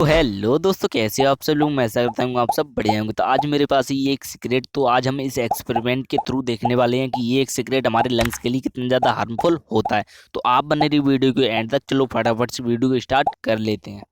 तो हेलो दोस्तों, कैसे हो आप सब लोग। मैं ऐसा करता हूँ आप सब बढ़िया होंगे। तो आज मेरे पास ये एक सीक्रेट, तो आज हम इस एक्सपेरिमेंट के थ्रू देखने वाले हैं कि ये एक सीक्रेट हमारे लंग्स के लिए कितना ज़्यादा हार्मफुल होता है। तो आप बने रही वीडियो को एंड तक। चलो फटाफट से वीडियो को स्टार्ट कर लेते हैं।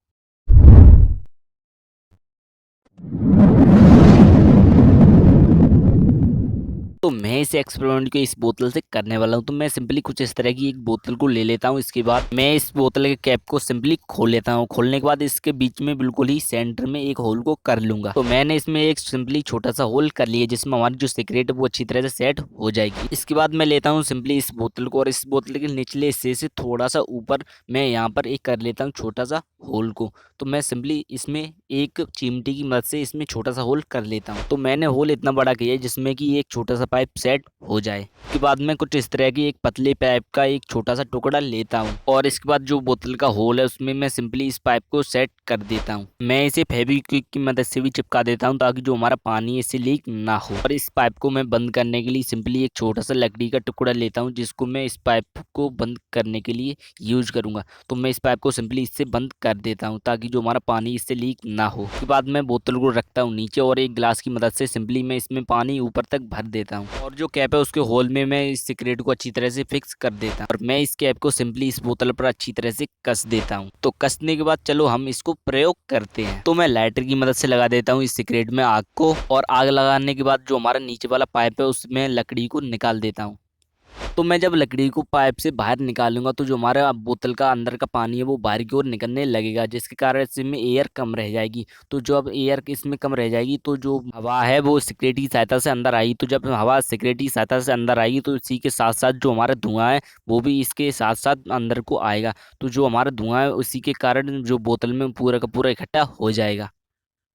तो मैं इस एक्सपेरिमेंट को इस बोतल से करने वाला हूँ। तो मैं सिंपली कुछ इस तरह की एक बोतल को ले लेता हूँ। इसके बाद मैं इस बोतल के कैप को सिंपली खोल लेता हूँ। खोलने के बाद इसके बीच में बिल्कुल ही सेंटर में एक होल को कर लूंगा। तो मैंने इसमें एक सिंपली छोटा सा होल कर लिया, जिसमें हमारी जो सीक्रेट है वो अच्छी तरह से सेट हो जाएगी। इसके बाद मैं लेता हूँ सिंपली इस बोतल को, और इस बोतल के निचले हिस्से से थोड़ा सा ऊपर मैं यहाँ पर एक कर लेता हूँ छोटा सा होल को। तो मैं सिंपली इसमें एक चिमटी की मदद से इसमें छोटा सा होल कर लेता हूँ। तो मैंने होल इतना बड़ा किया है जिसमें कि एक छोटा सा पाइप सेट हो जाए। इसके बाद मैं कुछ इस तरह की एक पतले पाइप का एक छोटा सा टुकड़ा लेता हूँ, और इसके बाद जो बोतल का होल है उसमें मैं सिंपली इस पाइप को सेट कर देता हूँ। मैं इसे फेविक्विक की मदद से भी चिपका देता हूँ ताकि जो हमारा पानी है इससे लीक ना हो। और इस पाइप को मैं बंद करने के लिए सिंपली एक छोटा सा लकड़ी का टुकड़ा लेता हूँ, जिसको मैं इस पाइप को बंद करने के लिए यूज करूंगा। तो मैं इस पाइप को सिंपली इससे बंद कर देता हूँ ताकि जो हमारा पानी इससे लीक ना हो। उसके बाद मैं बोतल को रखता हूँ नीचे, और एक गिलास की मदद से सिंपली मैं इसमें पानी ऊपर तक भर देता हूँ। और जो कैप है उसके होल में मैं इस सिगरेट को अच्छी तरह से फिक्स कर देता हूँ, और मैं इस कैप को सिंपली इस बोतल पर अच्छी तरह से कस देता हूँ। तो कसने के बाद चलो हम इसको प्रयोग करते हैं। तो मैं लाइटर की मदद से लगा देता हूँ इस सिगरेट में आग को, और आग लगाने के बाद जो हमारा नीचे वाला पाइप है उसमें लकड़ी को निकाल देता हूँ। तो मैं जब लकड़ी को पाइप से बाहर निकालूंगा तो जो हमारा बोतल का अंदर का पानी है वो बाहर की ओर निकलने लगेगा, जिसके कारण इसमें एयर कम रह जाएगी। तो जो अब एयर इसमें कम रह जाएगी तो जो हवा है वो सिगरेट की सहायता से अंदर आई। तो जब हवा सिगरेट की सहायता से अंदर आएगी तो इसी के साथ साथ जो हमारा धुआं है वो भी इसके साथ साथ अंदर को आएगा। तो जो हमारा धुआं है उसी के कारण जो बोतल में पूरा का पूरा इकट्ठा हो जाएगा।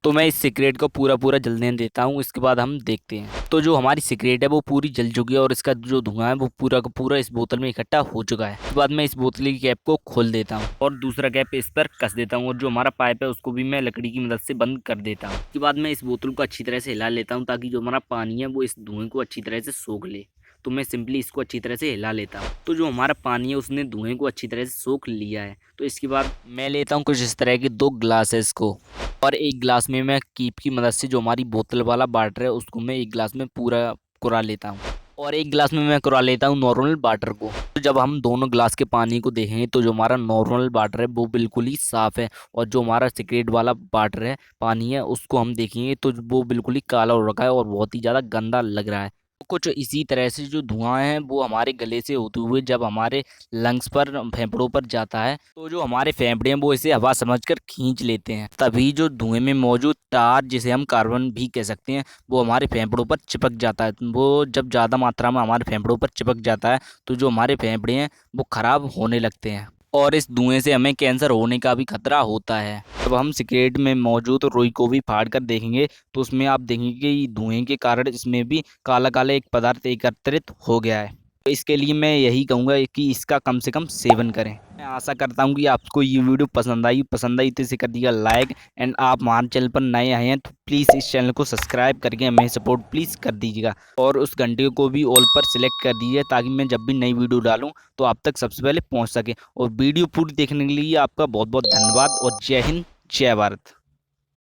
तो मैं इस सिगरेट को पूरा पूरा जलने देता हूँ। इसके बाद हम देखते हैं। तो जो हमारी सिगरेट है वो पूरी जल चुकी है, और इसका जो धुआं है वो पूरा का पूरा इस बोतल में इकट्ठा हो चुका है। उसके बाद मैं इस बोतल की कैप को खोल देता हूँ और दूसरा कैप इस पर कस देता हूँ, और जो हमारा पाइप है उसको भी मैं लकड़ी की मदद से बंद कर देता हूँ। उसके बाद मैं इस बोतल को अच्छी तरह से हिला लेता हूँ ताकि जो हमारा पानी है वो इस धुएं को अच्छी तरह से सोख ले। तो मैं सिंपली इसको अच्छी तरह से हिला लेता हूँ। तो जो हमारा पानी है उसने धुएं को अच्छी तरह से सोख लिया है। तो इसके बाद मैं लेता हूँ कुछ इस तरह के दो ग्लासेस को, और एक गिलास में मैं कीप की मदद से जो हमारी बोतल वाला वाटर है उसको मैं एक गिलास में पूरा कुरा लेता हूँ, और एक गिलास में मैं कुरा लेता हूँ नॉर्मल वाटर को। तो जब हम दोनों गिलास के पानी को देखेंगे तो जो हमारा नॉर्मल वाटर है वो बिल्कुल ही साफ़ है, और जो हमारा सिगरेट वाला वाटर है पानी है उसको हम देखेंगे तो वो बिल्कुल ही काला हो रखा है और बहुत ही ज़्यादा गंदा लग रहा है। कुछ इसी तरह से जो धुआं है वो हमारे गले से होते हुए जब हमारे लंग्स पर फेफड़ों पर जाता है तो जो हमारे फेफड़े हैं वो इसे हवा समझकर खींच लेते हैं। तभी जो धुएं में मौजूद टार, जिसे हम कार्बन भी कह सकते हैं, वो हमारे फेफड़ों पर चिपक जाता है। वो जब ज़्यादा मात्रा में हमारे फेफड़ों पर चिपक जाता है तो जो हमारे फेफड़े हैं वो खराब होने लगते हैं, और इस धुएं से हमें कैंसर होने का भी खतरा होता है। जब हम सिगरेट में मौजूद रुई को भी फाड़ कर देखेंगे तो उसमें आप देखेंगे कि धुएं के कारण इसमें भी काला काला एक पदार्थ एकत्रित हो गया है। तो इसके लिए मैं यही कहूँगा कि इसका कम से कम सेवन करें। मैं आशा करता हूँ कि आपको ये वीडियो पसंद आई तो इसे कर दिया लाइक, एंड आप हमारे चैनल पर नए आए हैं तो प्लीज़ इस चैनल को सब्सक्राइब करके हमें सपोर्ट प्लीज़ कर दीजिएगा, और उस घंटे को भी ऑल पर सिलेक्ट कर दीजिए ताकि मैं जब भी नई वीडियो डालूँ तो आप तक सबसे पहले पहुँच सके। और वीडियो पूरी देखने के लिए आपका बहुत बहुत धन्यवाद, और जय हिंद जय भारत।